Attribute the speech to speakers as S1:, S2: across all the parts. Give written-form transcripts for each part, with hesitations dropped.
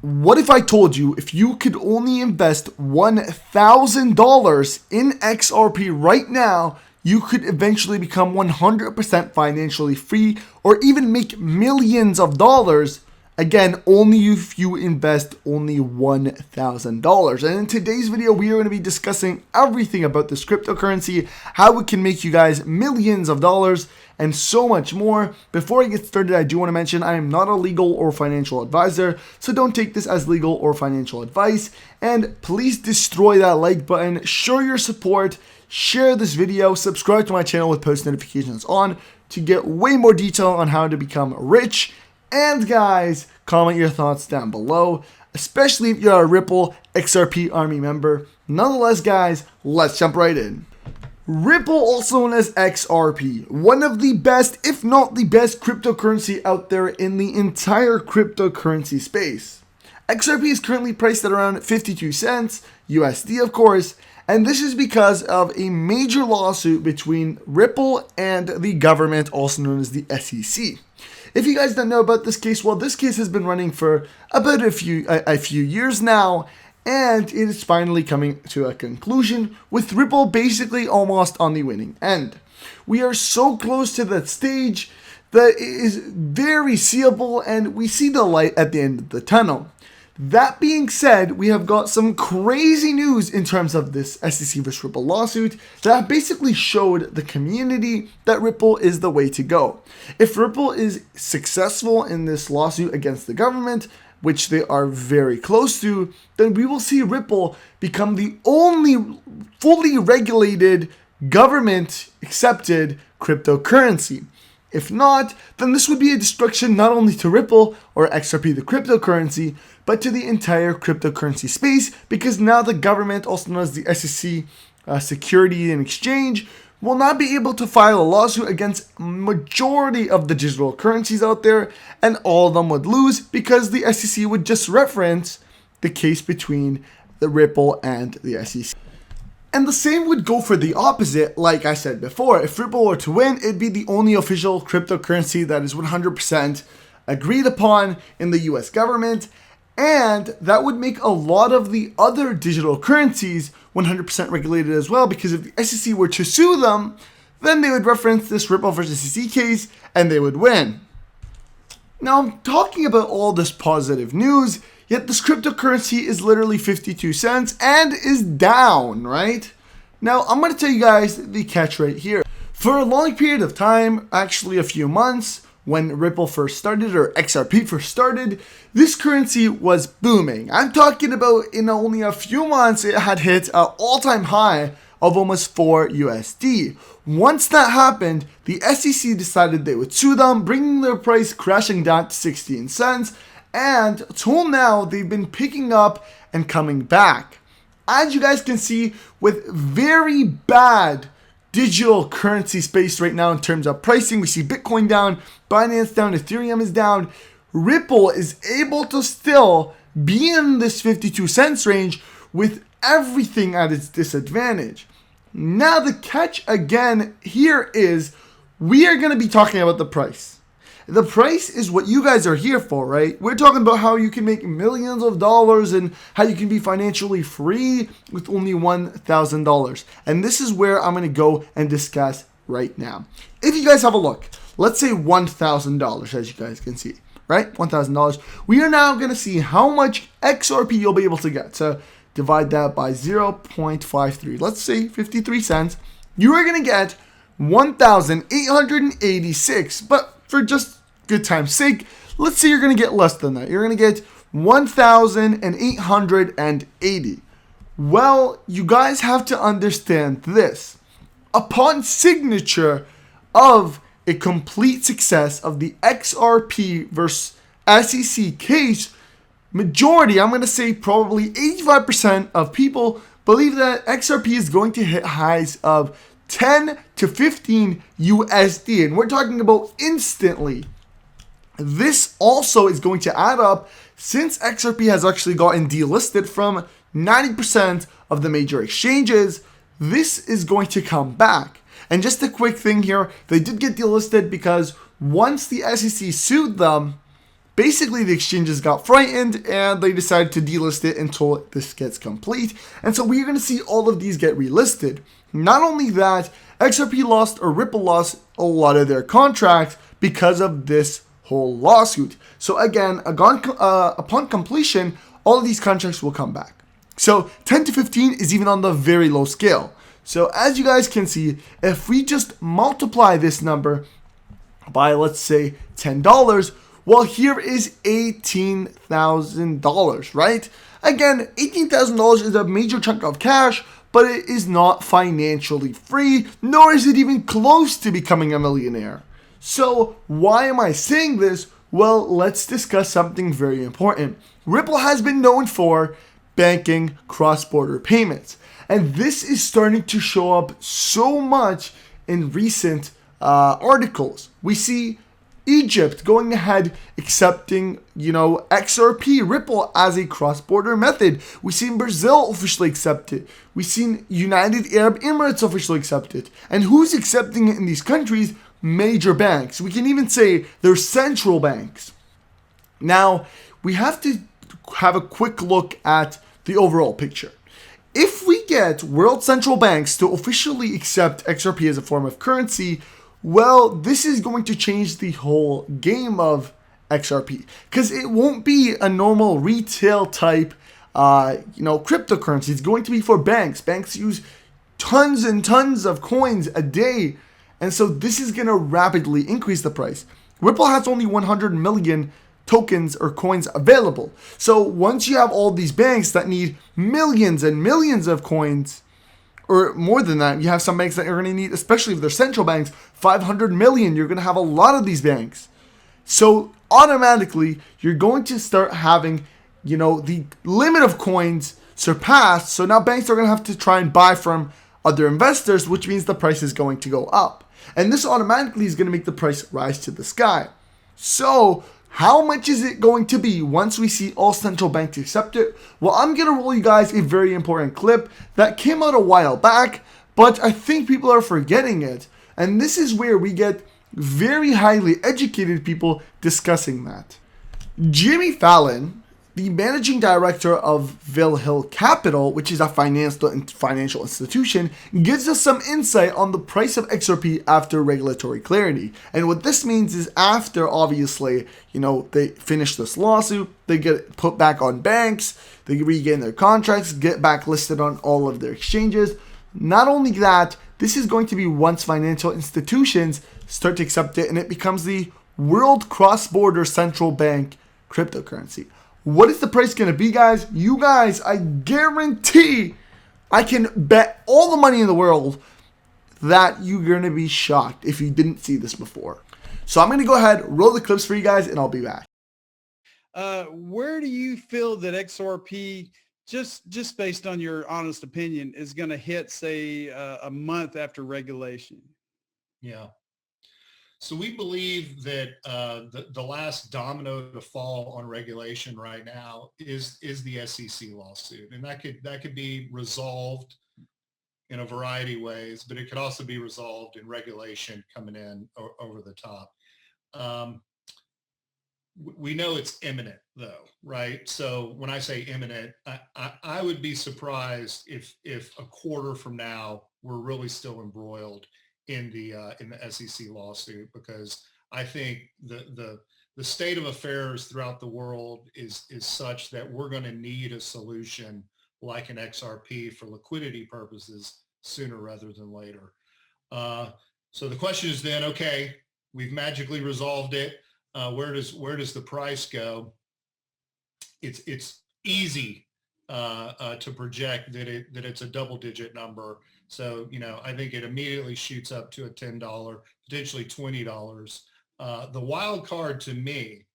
S1: What if I told you if you could only invest $1,000 in XRP right now, you could eventually become 100% financially free or even make millions of dollars? Again, only if you invest only $1,000. And in today's video, we are going to be discussing everything about this cryptocurrency, how it can make you guys millions of dollars, and so much more. Before I get started, I do want to mention I am not a legal or financial advisor, so don't take this as legal or financial advice. And please destroy that like button, show your support, share this video, subscribe to my channel with post notifications on to get way more detail on how to become rich. And guys, comment your thoughts down below, especially if you're a Ripple XRP Army member. Nonetheless, guys, let's jump right in. Ripple, also known as XRP, one of the best, if not the best cryptocurrency out there in the entire cryptocurrency space. XRP is currently priced at around 52 cents, USD of course, and this is because of a major lawsuit between Ripple and the government, also known as the SEC. If you guys don't know about this case, well, this case has been running for about a few years now, and it is finally coming to a conclusion with Ripple basically almost on the winning end. We are so close to that stage that it is very seeable, and we see the light at the end of the tunnel. That being said, we have got some crazy news in terms of this SEC vs. Ripple lawsuit that basically showed the community that Ripple is the way to go. If Ripple is successful in this lawsuit against the government, which they are very close to, then we will see Ripple become the only fully regulated, government-accepted cryptocurrency. If not, then this would be a destruction not only to Ripple or XRP, the cryptocurrency, but to the entire cryptocurrency space, because now the government, also known as the SEC, Security and Exchange, will not be able to file a lawsuit against majority of the digital currencies out there, and all of them would lose because the SEC would just reference the case between the Ripple and the SEC. And the same would go for the opposite. Like I said before, if Ripple were to win, it'd be the only official cryptocurrency that is 100% agreed upon in the US government, and that would make a lot of the other digital currencies 100% regulated as well, because if the SEC were to sue them, then they would reference this Ripple versus SEC case and they would win. Now, I'm talking about all this positive news, yet this cryptocurrency is literally 52 cents and is down, right? Now, I'm going to tell you guys the catch right here. For a long period of time, actually a few months, when Ripple first started, or XRP first started, this currency was booming. I'm talking about in only a few months, it had hit an all-time high of almost 4 USD. Once that happened, the SEC decided they would sue them, bringing their price crashing down to 16 cents. And till now, they've been picking up and coming back. As you guys can see, with very bad digital currency space right now in terms of pricing, we see Bitcoin down, Binance down, Ethereum is down. Ripple is able to still be in this 52 cents range with everything at its disadvantage. Now the catch again here is we are going to be talking about the price. The price is what you guys are here for, right? We're talking about how you can make millions of dollars and how you can be financially free with only $1,000. And this is where I'm going to go and discuss right now. If you guys have a look, let's say $1,000, as you guys can see, right? $1,000. We are now going to see how much XRP you'll be able to get. So divide that by 0.53. Let's say 53 cents. You are going to get 1,886, but for just good time's sake, let's say you're going to get less than that. You're going to get 1,880. Well, you guys have to understand this. Upon signature of a complete success of the XRP versus SEC case, majority, I'm going to say probably 85% of people believe that XRP is going to hit highs of 10 to 15 USD, and we're talking about instantly. This also is going to add up since XRP has actually gotten delisted from 90% of the major exchanges. This is going to come back. And just a quick thing here, they did get delisted because once the SEC sued them, basically the exchanges got frightened and they decided to delist it until this gets complete. And so we're going to see all of these get relisted. Not only that, XRP lost or Ripple lost a lot of their contracts because of this whole lawsuit. So again, upon completion, all of these contracts will come back. So 10 to 15 is even on the very low scale. So as you guys can see, if we just multiply this number by, let's say, $10, well, here is $18,000, right? Again, $18,000 is a major chunk of cash, but it is not financially free, nor is it even close to becoming a millionaire. So why am I saying this? Well, let's discuss something very important. Ripple has been known for banking cross-border payments, and this is starting to show up so much in recent articles. We see Egypt going ahead accepting, XRP, Ripple as a cross-border method. We've seen Brazil officially accept it. We've seen United Arab Emirates officially accept it. And who's accepting it in these countries? Major banks. We can even say they're central banks. Now, we have to have a quick look at the overall picture. If we get world central banks to officially accept XRP as a form of currency, well, this is going to change the whole game of XRP, because it won't be a normal retail type, cryptocurrency. It's going to be for banks. Banks use tons and tons of coins a day, and so this is going to rapidly increase the price. Ripple has only 100 million tokens or coins available. So once you have all these banks that need millions and millions of coins, or more than that, you have some banks that are going to need, especially if they're central banks, 500 million. You're going to have a lot of these banks. So automatically, you're going to start having, the limit of coins surpassed. So now banks are going to have to try and buy from other investors, which means the price is going to go up. And this automatically is going to make the price rise to the sky. So how much is it going to be once we see all central banks accept it? Well, I'm going to roll you guys a very important clip that came out a while back, but I think people are forgetting it. And this is where we get very highly educated people discussing that. Jimmy Fallon, the managing director of Ville Hill Capital, which is a financial institution, gives us some insight on the price of XRP after regulatory clarity. And what this means is after, obviously, they finish this lawsuit, they get put back on banks, they regain their contracts, get back listed on all of their exchanges. Not only that, this is going to be once financial institutions start to accept it and it becomes the world cross-border central bank cryptocurrency. What is the price going to be, guys? You guys, I guarantee, I can bet all the money in the world that you're going to be shocked if you didn't see this before. So I'm going to go ahead, roll the clips for you guys, and I'll be back.
S2: Where do you feel that XRP, just based on your honest opinion, is going to hit, say, a month after regulation?
S3: Yeah. So we believe that the last domino to fall on regulation right now is the SEC lawsuit, and that could be resolved in a variety of ways, but it could also be resolved in regulation coming in over the top. We know it's imminent, though, right? So when I say imminent, I would be surprised if a quarter from now we're really still embroiled in the SEC lawsuit, because I think the state of affairs throughout the world is such that we're going to need a solution like an XRP for liquidity purposes sooner rather than later. So the question is then, okay, we've magically resolved it. Where does the price go? It's easy to project that it's a double-digit number. So, I think it immediately shoots up to a $10, potentially $20. The wild card to me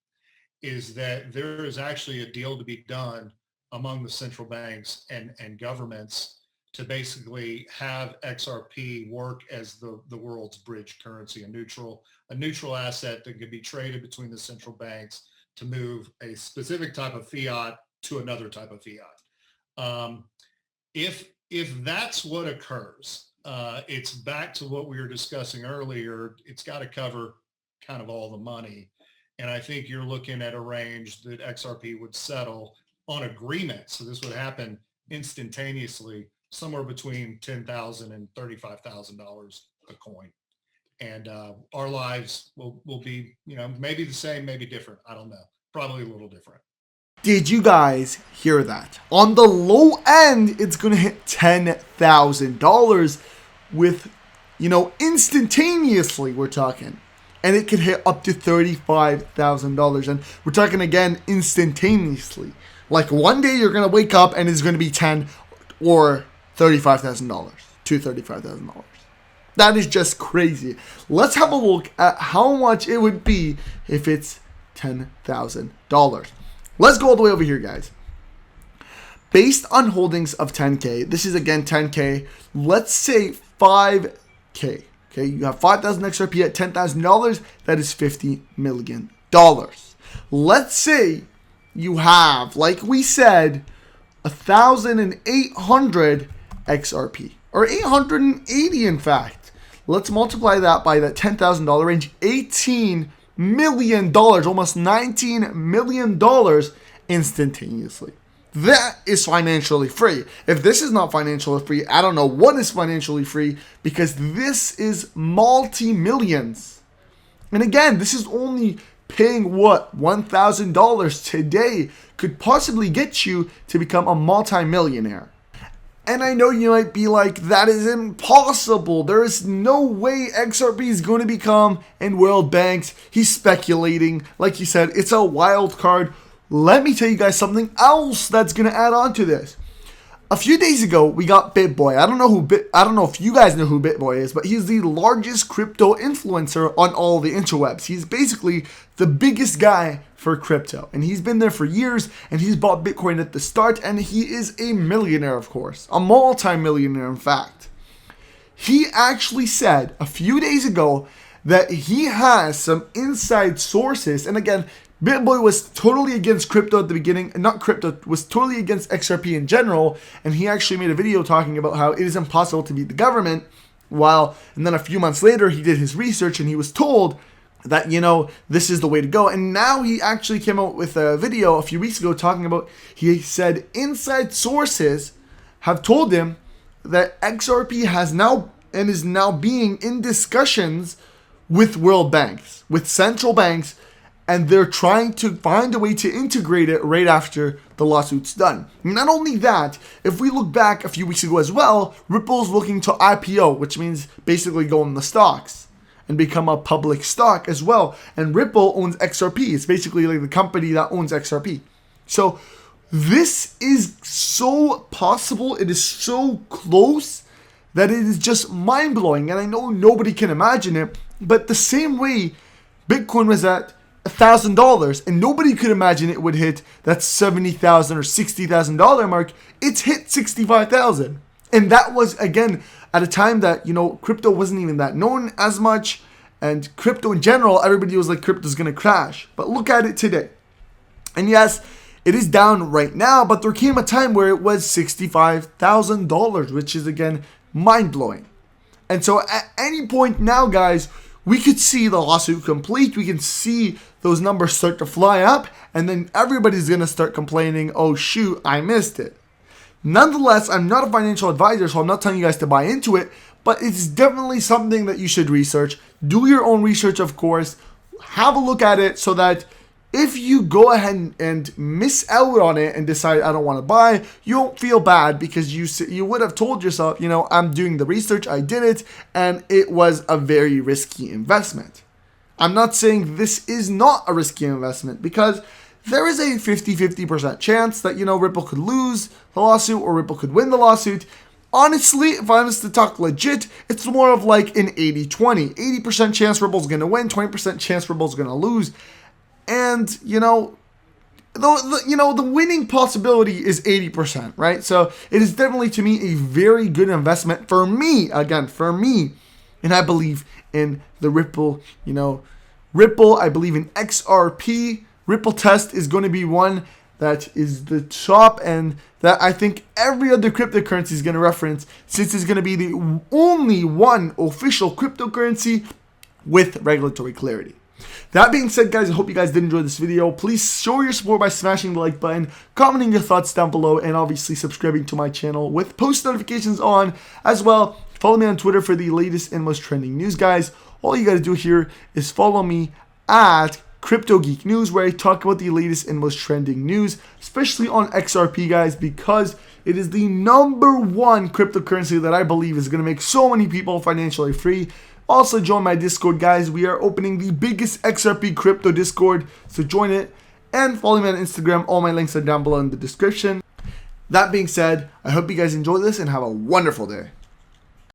S3: is that there is actually a deal to be done among the central banks and governments to basically have XRP work as the world's bridge currency, a neutral asset that can be traded between the central banks to move a specific type of fiat to another type of fiat. If that's what occurs, it's back to what we were discussing earlier. It's got to cover kind of all the money. And I think you're looking at a range that XRP would settle on agreement. So this would happen instantaneously, somewhere between $10,000 and $35,000 a coin. And our lives will be, maybe the same, maybe different. I don't know. Probably a little different.
S1: Did you guys hear that? On the low end, it's going to hit $10,000 with, instantaneously, we're talking. And it could hit up to $35,000. And we're talking again, instantaneously. Like one day you're going to wake up and it's going to be $10,000 or $35,000 to $35,000. That is just crazy. Let's have a look at how much it would be if it's $10,000. Let's go all the way over here, guys. Based on holdings of 10K, this is again 10K. Let's say 5K. Okay, you have 5,000 XRP at $10,000. That is $50 million. Let's say you have, like we said, 1,800 XRP, or 880 in fact. Let's multiply that by that $10,000 range, $18 million, almost $19 million instantaneously. That is financially free. If this is not financially free, I don't know what is financially free, because this is multi-millions. And again, this is only paying what? $1,000 today could possibly get you to become a multi-millionaire. And I know you might be like, that is impossible. There is no way XRP is going to become in world banks. He's speculating. Like you said, it's a wild card. Let me tell you guys something else that's going to add on to this. A few days ago, we got BitBoy. I don't know if you guys know who BitBoy is, but he's the largest crypto influencer on all the interwebs. He's basically the biggest guy for crypto, and he's been there for years, and he's bought Bitcoin at the start, and he is a millionaire, of course, a multi-millionaire, in fact. He actually said a few days ago that he has some inside sources, and again, BitBoy was totally against crypto at the beginning, was totally against XRP in general, and he actually made a video talking about how it is impossible to beat the government, and then a few months later, he did his research and he was told that, this is the way to go. And now he actually came out with a video a few weeks ago talking about, he said inside sources have told him that XRP has now and is now being in discussions with world banks, with central banks, and they're trying to find a way to integrate it right after the lawsuit's done. Not only that, if we look back a few weeks ago as well, Ripple's looking to IPO, which means basically go on the stocks and become a public stock as well. And Ripple owns XRP. It's basically like the company that owns XRP. So this is so possible. It is so close that it is just mind-blowing. And I know nobody can imagine it, but the same way Bitcoin was at $1,000 and nobody could imagine it would hit that $70,000 or $60,000 mark, it's hit $65,000. And that was, again, at a time that, crypto wasn't even that known as much, and crypto in general, everybody was like, crypto's gonna crash. But look at it today. And yes, it is down right now, but there came a time where it was $65,000, which is, again, mind-blowing. And so at any point now, guys, we could see the lawsuit complete. We can see those numbers start to fly up, and then everybody's going to start complaining, oh shoot, I missed it. Nonetheless, I'm not a financial advisor, so I'm not telling you guys to buy into it, but it's definitely something that you should research. Do your own research, of course. Have a look at it so that if you go ahead and miss out on it and decide I don't want to buy, you won't feel bad, because you would have told yourself, I'm doing the research, I did it, and it was a very risky investment. I'm not saying this is not a risky investment, because there is a 50-50% chance that, Ripple could lose the lawsuit or Ripple could win the lawsuit. Honestly, if I was to talk legit, it's more of like an 80-20. 80% chance Ripple's going to win, 20% chance Ripple's going to lose. And, the winning possibility is 80%, right? So it is definitely, to me, a very good investment for me. And I believe in the Ripple, Ripple, I believe in XRP. Ripple Test is going to be one that is the top, and that I think every other cryptocurrency is going to reference, since it's going to be the only one official cryptocurrency with regulatory clarity. That being said, guys, I hope you guys did enjoy this video. Please show your support by smashing the like button, commenting your thoughts down below, and obviously subscribing to my channel with post notifications on as well. Follow me on Twitter for the latest and most trending news, guys. All you got to do here is follow me at Crypto Geek News, where I talk about the latest and most trending news, especially on XRP, guys, because it is the #1 cryptocurrency that I believe is going to make so many people financially free. Also, join my Discord, guys. We are opening the biggest XRP crypto Discord, so join it. And follow me on Instagram. All my links are down below in the description. That being said, I hope you guys enjoyed this and have a wonderful day.